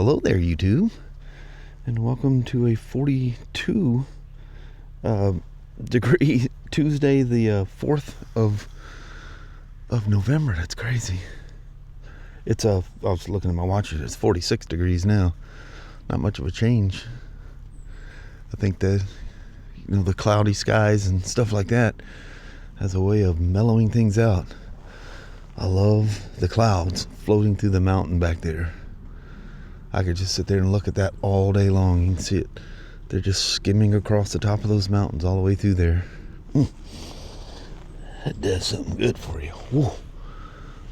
Hello there, YouTube, and welcome to a 42 degree Tuesday, the 4th of November. That's crazy. It's I was looking at my watch. It's 46 degrees now. Not much of a change. I think that the cloudy skies and stuff like that has a way of mellowing things out. I love the clouds floating through the mountain back there. I could just sit there and look at that all day long. You can see it. They're just skimming across the top of those mountains all the way through there. That does something good for you. Whoa.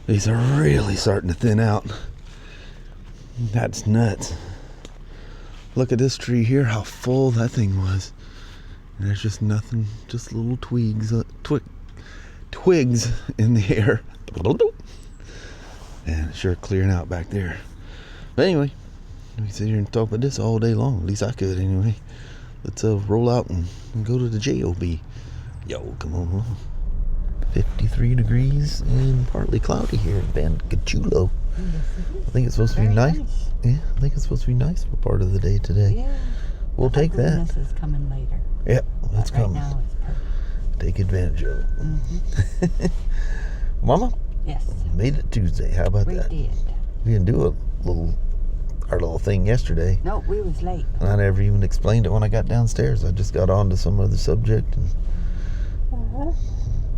These are really starting to thin out. That's nuts. Look at this tree here, how full that thing was. And there's just nothing, just little twigs in the air. And it's sure clearing out back there. But anyway, we can sit here and talk about this all day long. At least I could anyway. Let's roll out and go to the JOB. Yo, come on. 53 degrees and partly cloudy here in Bancachulo. I think it's supposed to be nice. Yeah, I think it's supposed to be nice for part of the day today. Yeah. We'll take that. This is coming later. Yeah, that's right coming. Now it's perfect. Take advantage of it. Mm-hmm. Mama? Yes. Made it Tuesday. How about that? We did. We didn't do our little thing yesterday. No, we was late. And I never even explained it when I got downstairs. I just got on to some other subject and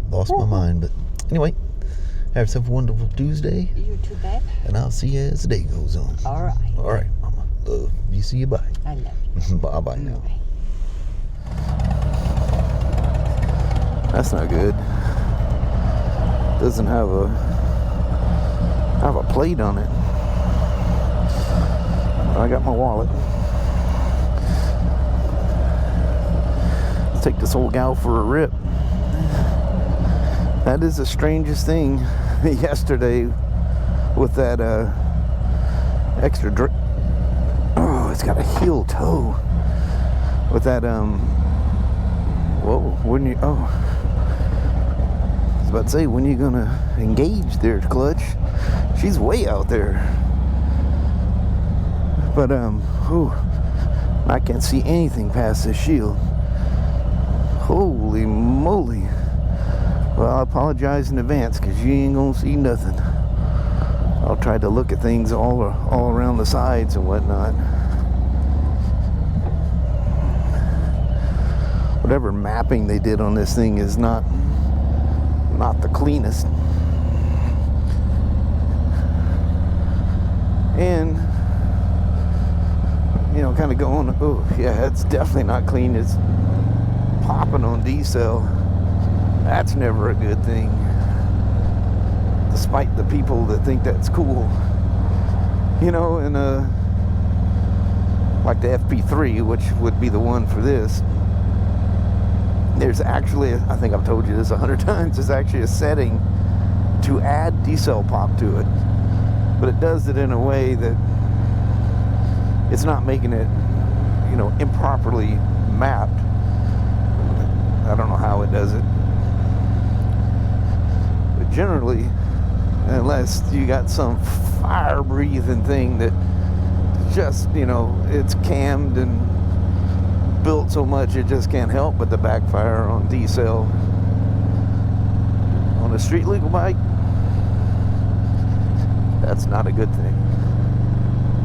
lost my mind. But anyway, have yourself a wonderful Tuesday. You too, babe. And I'll see you as the day goes on. All right. All right, Mama. Love you. See you. Bye. I love you. Bye now. That's not good. Doesn't have a plate on it. I got my wallet. Let's take this old gal for a rip. That is the strangest thing yesterday with that extra oh, it's got a heel toe with that whoa, when you I was about to say, when you gonna engage there, clutch? She's way out there. But I can't see anything past this shield. Holy moly. Well, I apologize in advance because you ain't gonna see nothing. I'll try to look at things all around the sides and whatnot. Whatever mapping they did on this thing is not the cleanest. And kind of going, oh yeah, it's definitely not clean. It's popping on D-cell. That's never a good thing, despite the people that think that's cool. And like the FP3, which would be the one for this, there's actually, I think I've told you this 100 times, there's actually a setting to add D-cell pop to it, but it does it in a way that it's not making it, improperly mapped. I don't know how it does it. But generally, unless you got some fire-breathing thing that just, it's cammed and built so much it just can't help but to backfire on D-cell. On a street legal bike, that's not a good thing.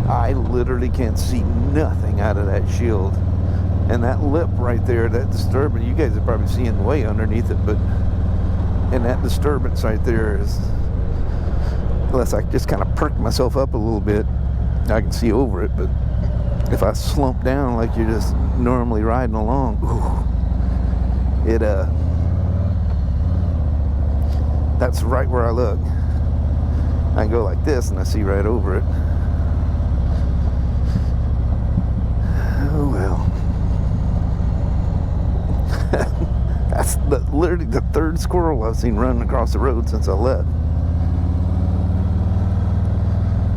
I literally can't see nothing out of that shield. And that lip right there, that disturbance, you guys are probably seeing way underneath it, but and that disturbance right there is, unless I just kind of perk myself up a little bit, I can see over it. But if I slump down like you're just normally riding along, that's right where I look. I can go like this and I see right over it. Oh well. That's literally the third squirrel I've seen running across the road since I left.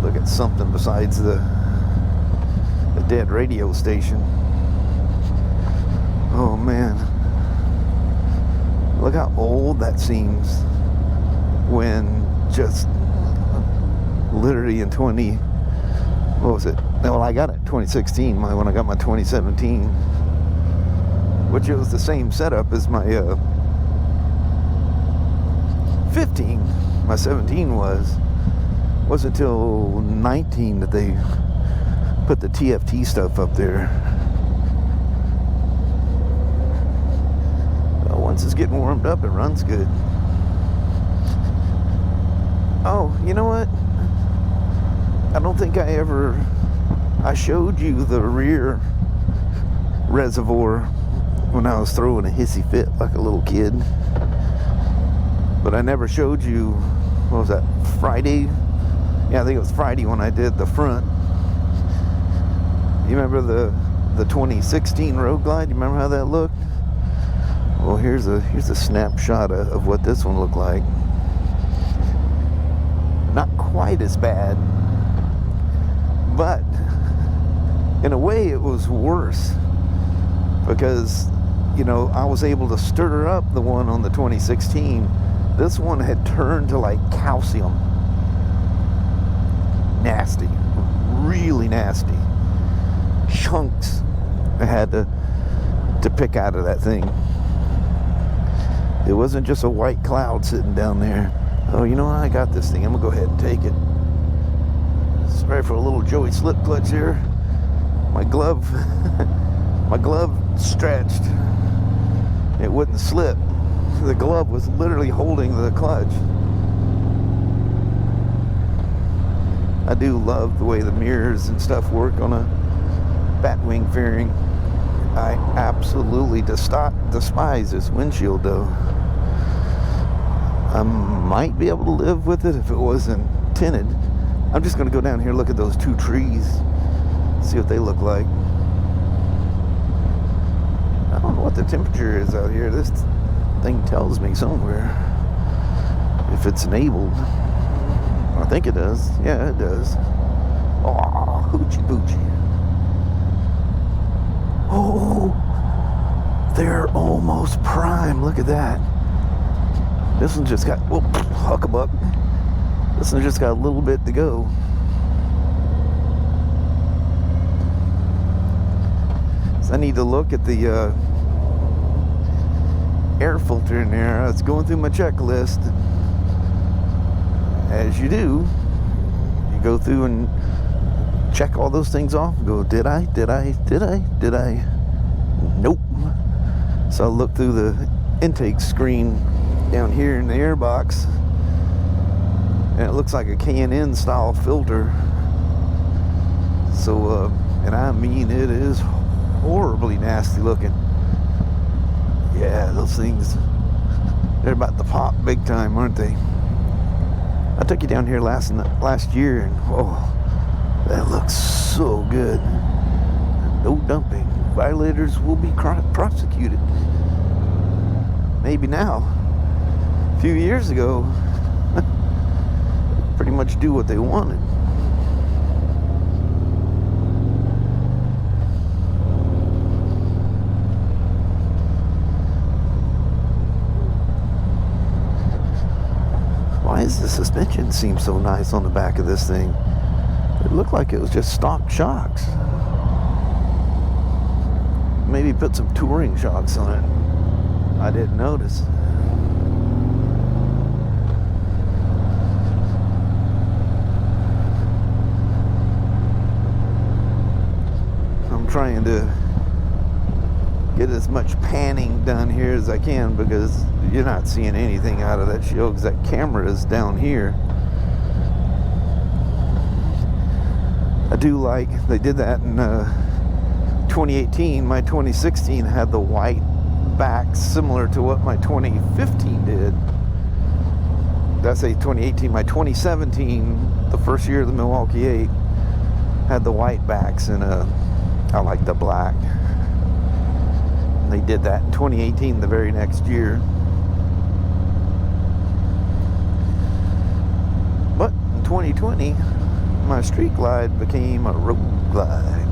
Look at something besides the dead radio station. Oh man. Look how old that seems when just literally in what was it? Well, I got it in 2016 when I got my 2017, which it was the same setup as my 15. My 17 wasn't until 19 that they put the TFT stuff up there. Well, once it's getting warmed up, it runs good. Oh, you know what? I don't think I showed you the rear reservoir when I was throwing a hissy fit like a little kid. But I never showed you, what was that, Friday? Yeah, I think it was Friday when I did the front. You remember the 2016 Road Glide? You remember how that looked? Well, here's a snapshot of what this one looked like. Not quite as bad, but in a way it was worse because, you know, I was able to stir up the one on the 2016. This one had turned to like calcium. Nasty, really nasty. Chunks I had to pick out of that thing. It wasn't just a white cloud sitting down there. Oh, you know what? I got this thing. I'm gonna go ahead and take it. Sorry for a little Joey slip clutch here. My glove, my glove stretched. It wouldn't slip. The glove was literally holding the clutch. I do love the way the mirrors and stuff work on a batwing fairing. I absolutely despise this windshield though. I might be able to live with it if it wasn't tinted. I'm just going to go down here and look at those two trees, see what they look like. I don't know what the temperature is out here. This thing tells me somewhere if it's enabled. I think it does. Yeah, it does. Oh, hoochie boochie. Oh, they're almost prime. Look at that. This one just got, whoop, huckabuck. This one just got a little bit to go. So I need to look at the air filter in there. It's going through my checklist. As you do, you go through and check all those things off and go, did I? Nope. So I look through the intake screen down here in the air box, and it looks like a K&N style filter. So, and I mean, it is horribly nasty looking. Yeah, those things, they're about to pop big time, aren't they? I took you down here last year, and oh, that looks so good. No dumping. Violators will be prosecuted. Maybe now. A few years ago, pretty much do what they wanted. Why does the suspension seem so nice on the back of this thing? It looked like it was just stock shocks. Maybe put some touring shocks on it. I didn't notice. I'm trying to get as much panning done here as I can because you're not seeing anything out of that shield because that camera is down here. I do like they did that in 2018. My 2016 had the white back similar to what my 2015 did. That's a 2018. My 2017, the first year of the Milwaukee 8, had the white backs, and I like the black. And they did that in 2018, the very next year. But in 2020, my Street Glide became a Road Glide.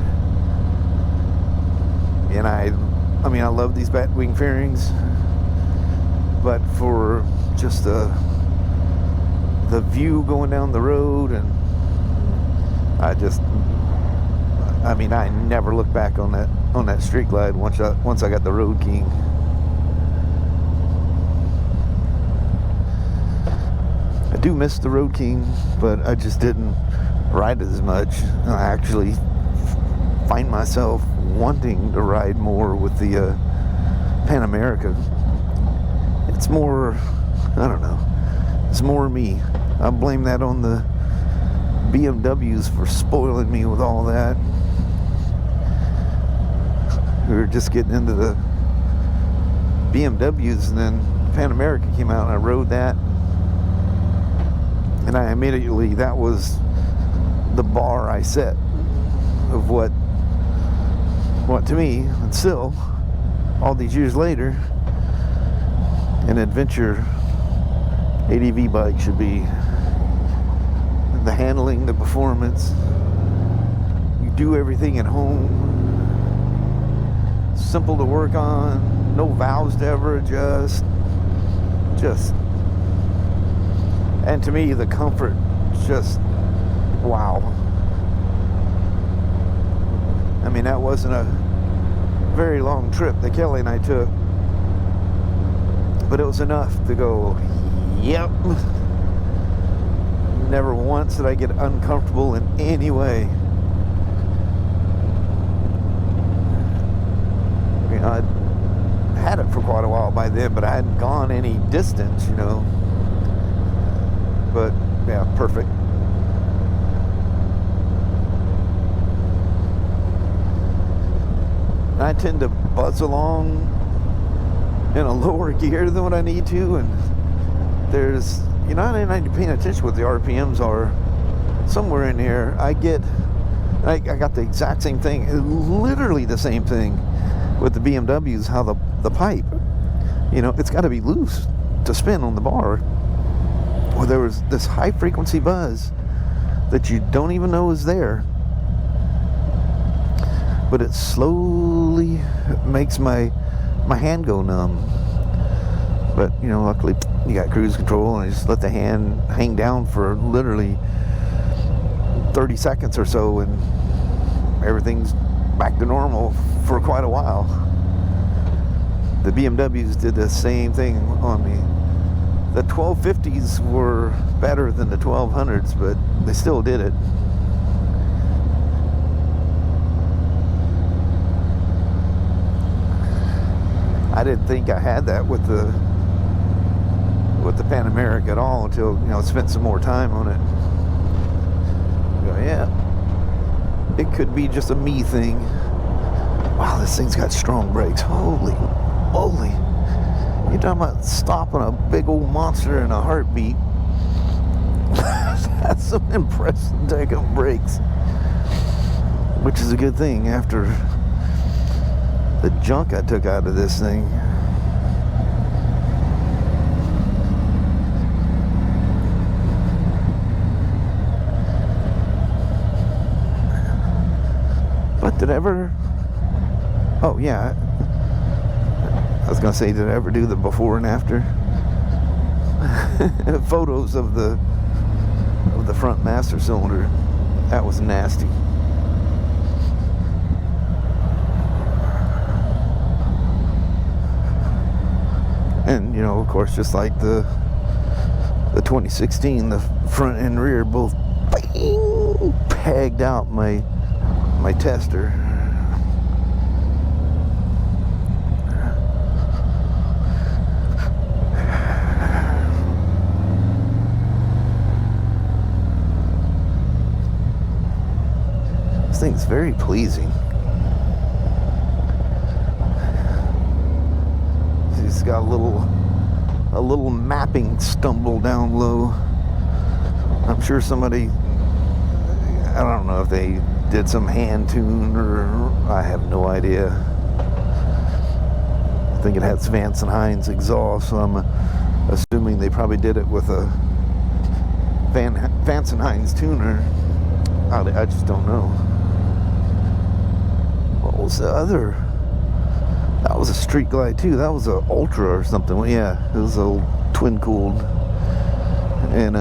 And I mean, I love these batwing fairings, but for just the view going down the road, and I mean, I never looked back on that Street Glide once I got the Road King. I do miss the Road King, but I just didn't ride it as much. I actually find myself wanting to ride more with the Pan America. It's more, I don't know, it's more me. I blame that on the BMWs for spoiling me with all that. We were just getting into the BMWs, and then Pan America came out and I rode that, and I immediately, that was the bar I set of what to me, and still all these years later, an adventure ADV bike should be. The handling, the performance, you do everything at home, simple to work on, no valves to ever adjust, and to me the comfort, just wow. I mean, that wasn't a very long trip that Kelly and I took, but it was enough to go, yep. Never once did I get uncomfortable in any way. You know, I'd had it for quite a while by then, but I hadn't gone any distance, you know. But yeah, perfect. I tend to buzz along in a lower gear than what I need to, and there's, you know, I ain't paying attention what the RPMs are. Somewhere in here, I got the exact same thing, literally the same thing with the BMWs, how the pipe, you know, it's got to be loose to spin on the bar. Well, there was this high frequency buzz that you don't even know is there, but it slowly makes my hand go numb. But, you know, luckily you got cruise control, and you just let the hand hang down for literally 30 seconds or so, and everything's back to normal for quite a while. The BMWs did the same thing on me. The 1250s were better than the 1200s, but they still did it. I didn't think I had that with the Pan America at all until, you know, spent some more time on it. Go, yeah, it could be just a me thing. Wow, this thing's got strong brakes. Holy moly. You're talking about stopping a big old monster in a heartbeat. That's some impressive takeoff brakes. Which is a good thing after the junk I took out of this thing. But did I ever... Oh, yeah. I was going to say, did I ever do the before and after? Photos of the front master cylinder. That was nasty. And, you know, of course, just like the 2016, the front and rear both bang, pegged out my tester. This thing's very pleasing. It's got a little mapping stumble down low. I'm sure somebody, I don't know if they did some hand tune, or I have no idea. I think it has Vance and Hines exhaust, so I'm assuming they probably did it with a Vance and Hines tuner. I just don't know. What was the other? That was a Street Glide too. That was a Ultra or something. Well, yeah, it was a twin cooled. And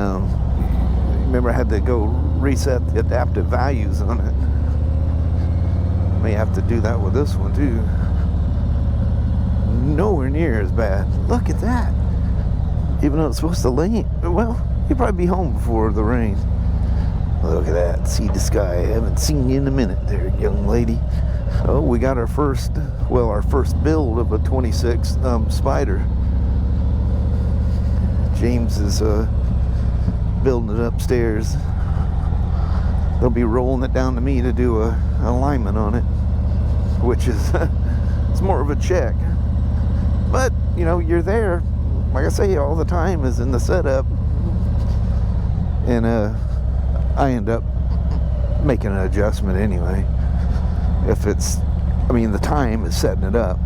remember, I had to go reset the adaptive values on it. May have to do that with this one too. Nowhere near as bad. Look at that. Even though it's supposed to rain, well, you'll probably be home before the rain. Look at that. See the sky. I haven't seen you in a minute there, young lady. Oh, we got our first build of a 26 Spider. James is building it upstairs. They'll be rolling it down to me to do a alignment on it, which is it's more of a check. But you know, you're there, like I say, all the time is in the setup, and I end up making an adjustment anyway. If it's, I mean, the time is setting it up,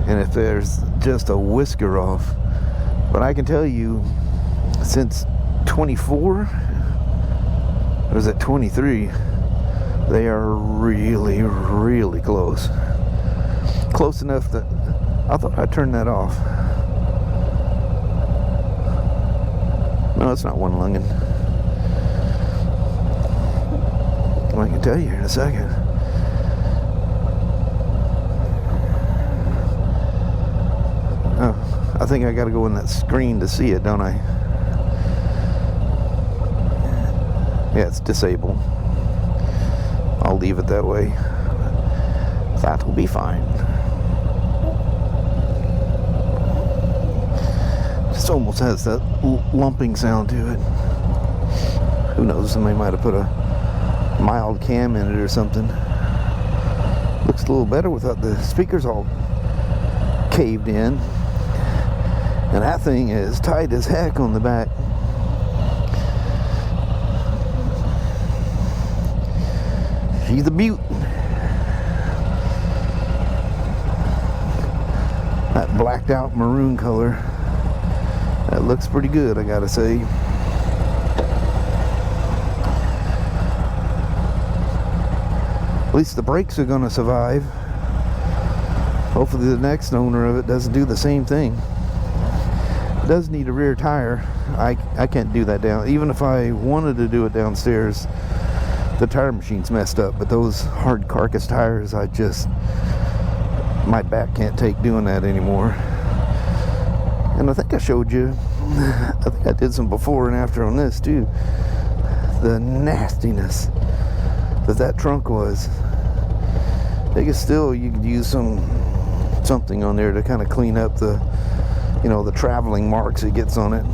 and if there's just a whisker off. But I can tell you, since 24, or was it 23, they are really, really close. Close enough that I thought I'd turn that off. No, it's not one lunging. I can tell you here in a second. Oh, I think I gotta go in that screen to see it, don't I? Yeah, it's disabled. I'll leave it that way. That'll be fine. Just almost has that lumping sound to it. Who knows, somebody might have put a mild cam in it or something. Looks a little better without the speakers all caved in. And that thing is tight as heck on the back. She's a beaut. That blacked out maroon color, that looks pretty good, I gotta say. At least the brakes are gonna survive. Hopefully the next owner of it doesn't do the same thing. It does need a rear tire. I can't do that down. Even if I wanted to do it downstairs, the tire machine's messed up. But those hard carcass tires, my back can't take doing that anymore. And I think I showed you, I think I did some before and after on this too, the nastiness that trunk was. I think it's still, you could use something on there to kind of clean up the, you know, the traveling marks it gets on it.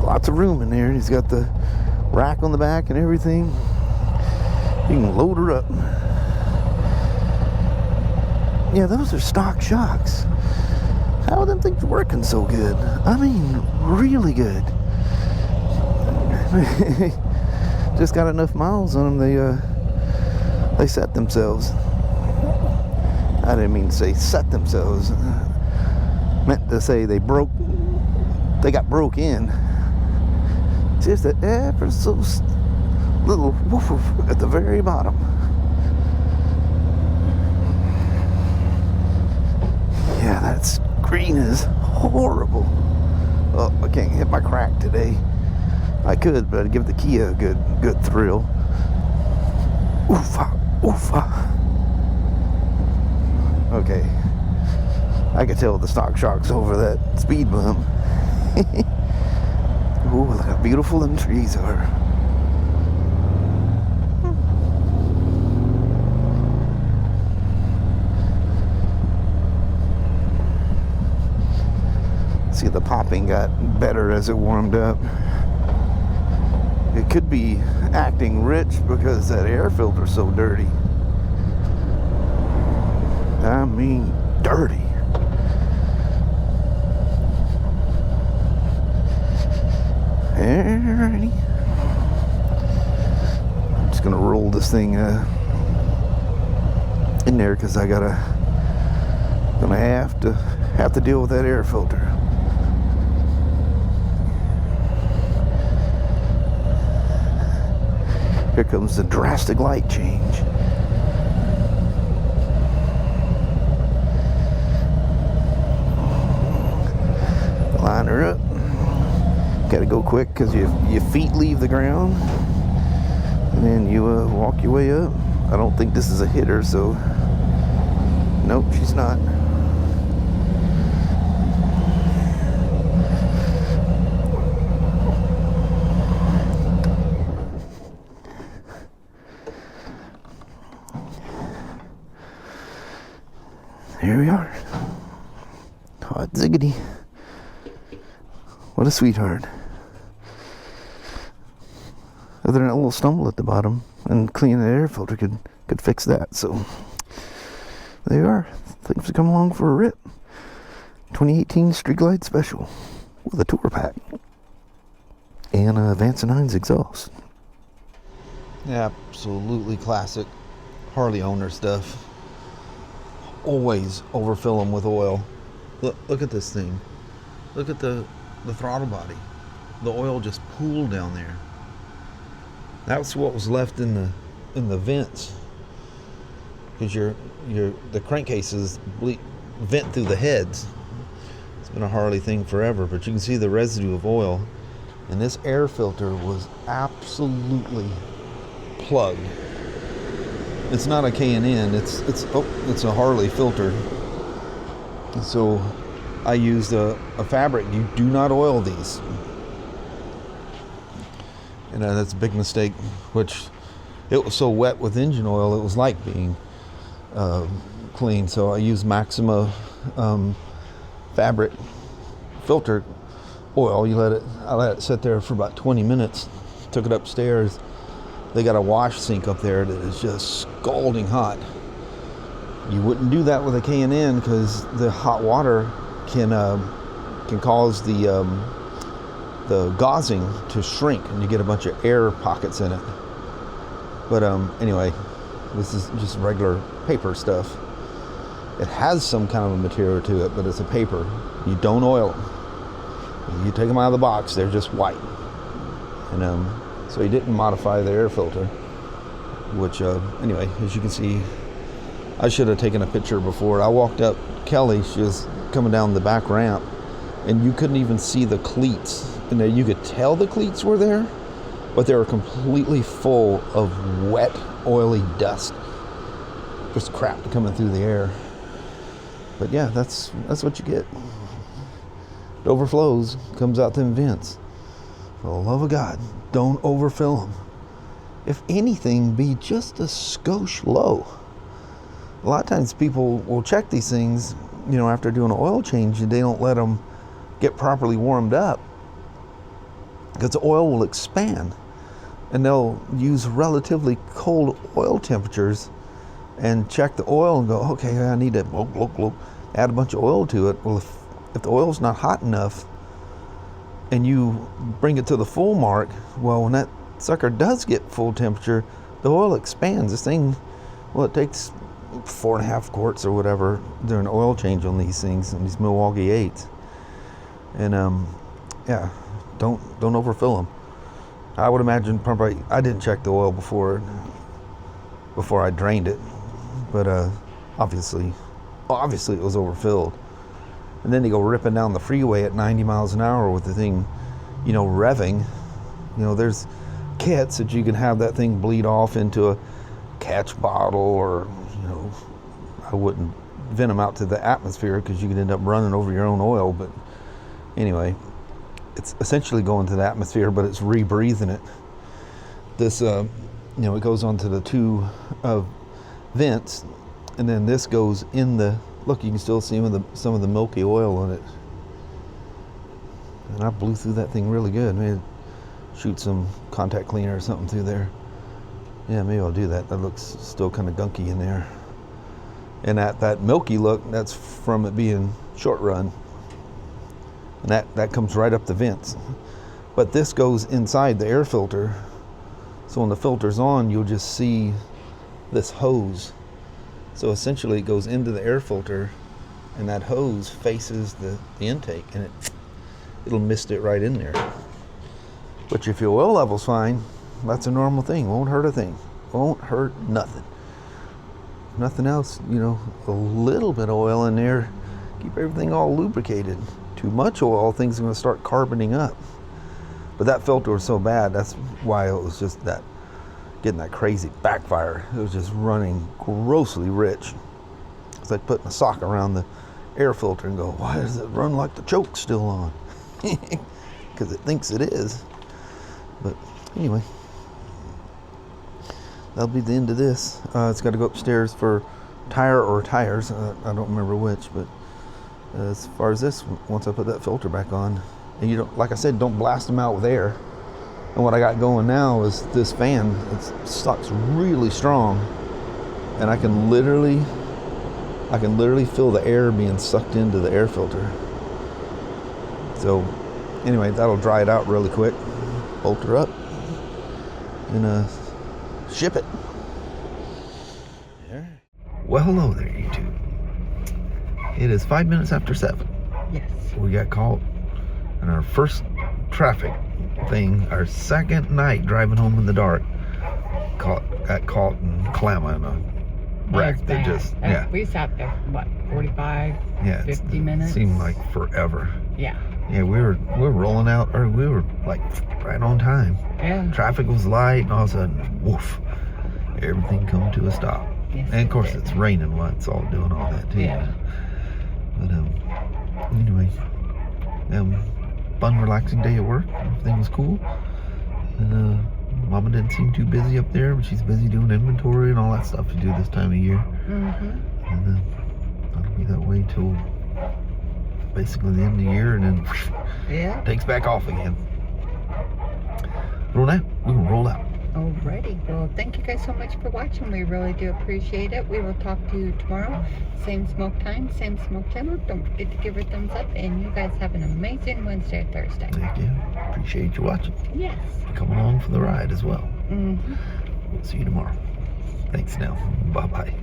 Lots of room in there. He's got the rack on the back and everything. You can load her up. Yeah, those are stock shocks. How are them things working so good? I mean, really good. Just got enough miles on them, they set themselves. I didn't mean to say set themselves. Meant to say they got broke in. Just that ever so little woof at the very bottom. Yeah, that screen is horrible. Oh, I can't hit my crack today. I could, but I'd give the Kia a good thrill. Oofa, oofa. Okay. I could tell the stock shock's over that speed bump. Ooh, look how beautiful them trees are. See, the popping got better as it warmed up. It could be acting rich because that air filter's so dirty. I mean, dirty. Alrighty. I'm just gonna roll this thing in there because I gonna have to deal with that air filter. Here comes the drastic light change. Line her up. Gotta go quick because your feet leave the ground and then you walk your way up. I don't think this is a hitter, so nope, she's not. Here we are. Hot ziggity. What a sweetheart. Other than a little stumble at the bottom, and cleaning the air filter could fix that. So there you are. Things have come along for a rip. 2018 Street Glide Special with a tour pack and a Vance & Hines exhaust. Absolutely classic Harley owner stuff. Always overfill them with oil. Look at this thing. Look at the throttle body. The oil just pooled down there. That's what was left in the vents, because the crankcases vent through the heads. It's been a Harley thing forever, but you can see the residue of oil, and this air filter was absolutely plugged. It's not a K&N. It's a Harley filter. So I used a fabric. You do not oil these. And that's a big mistake, which it was so wet with engine oil, it was like being clean. So I used Maxima fabric filter oil. I let it sit there for about 20 minutes. Took it upstairs. They got a wash sink up there that is just scalding hot. You wouldn't do that with a K&N because the hot water can cause the gauzing to shrink, and you get a bunch of air pockets in it. But anyway, this is just regular paper stuff. It has some kind of a material to it, but it's a paper. You don't oil them. You take them out of the box, they're just white. And so he didn't modify the air filter, which anyway, as you can see, I should have taken a picture before. I walked up Kelly, she was coming down the back ramp, and you couldn't even see the cleats. And you could tell the cleats were there, but they were completely full of wet, oily dust. Just crap coming through the air. But yeah, that's what you get. It overflows, comes out them vents. For the love of God, don't overfill them. If anything, be just a skosh low. A lot of times people will check these things, after doing an oil change, and they don't let them get properly warmed up, because the oil will expand, and they'll use relatively cold oil temperatures and check the oil and go, okay, I need to add a bunch of oil to it. Well, if the oil's not hot enough and you bring it to the full mark, well, when that sucker does get full temperature, the oil expands. This thing, it takes 4.5 quarts or whatever during an oil change on these things, on these Milwaukee 8s. And yeah, don't overfill them. I would imagine probably, I didn't check the oil before I drained it, but obviously it was overfilled. And then they go ripping down the freeway at 90 miles an hour with the thing, revving. There's kits that you can have that thing bleed off into a catch bottle, or I wouldn't vent them out to the atmosphere because you could end up running over your own oil. But anyway, it's essentially going to the atmosphere, but it's rebreathing it. This it goes onto the two vents, and then this goes in the, look, you can still see some of the milky oil on it. And I blew through that thing really good. Maybe shoot some contact cleaner or something through there. Yeah, maybe I'll do that. That looks still kind of gunky in there. And that milky look, that's from it being short run. And that comes right up the vents. But this goes inside the air filter. So when the filter's on, you'll just see this hose. So essentially it goes into the air filter, and that hose faces the intake, and it'll mist it right in there. But if your oil level's fine, that's a normal thing. Won't hurt a thing. Won't hurt nothing. Nothing else, a little bit of oil in there, keep everything all lubricated. Too much oil, things are going to start carboning up. But that filter was so bad, that's why it was just that, getting that crazy backfire. It was just running grossly rich. It's like putting a sock around the air filter and go, why does it run like the choke's still on? Because it thinks it is. But anyway, that'll be the end of this. It's got to go upstairs for tire or tires. I don't remember which, but as far as this, once I put that filter back on, and you don't, like I said, don't blast them out with air. And what I got going now is this fan. It sucks really strong, and I can literally feel the air being sucked into the air filter. So anyway, that'll dry it out really quick. Bolt her up and ship it. Well, hello there, YouTube. It is 5 minutes after 7. Yes. We got caught in our first traffic thing, our second night driving home in the dark. Got caught in Kalama in a wreck that just, yeah. We sat there, what, 45, 50 minutes? Seemed like forever. Yeah. Yeah, we were rolling out, or we were like right on time. Yeah. Traffic was light, and all of a sudden, woof, everything come to a stop. Yes, and of course, it did. it's raining while it's all doing all that too. Yeah. But anyway, fun, relaxing day at work. Everything was cool, and Mama didn't seem too busy up there, but she's busy doing inventory and all that stuff to do this time of year. Mm-hmm. And that'll be that way till basically the end of the year, and then takes back off again. Roll out. We're gonna roll out. Alrighty. Well, thank you guys so much for watching. We really do appreciate it. We will talk to you tomorrow. Same Smoak time, same Smoak channel. Don't forget to give her a thumbs up. And you guys have an amazing Wednesday or Thursday. Thank you. Appreciate you watching. Yes. Come along for the ride as well. Mm-hmm. We'll see you tomorrow. Thanks now. Bye-bye.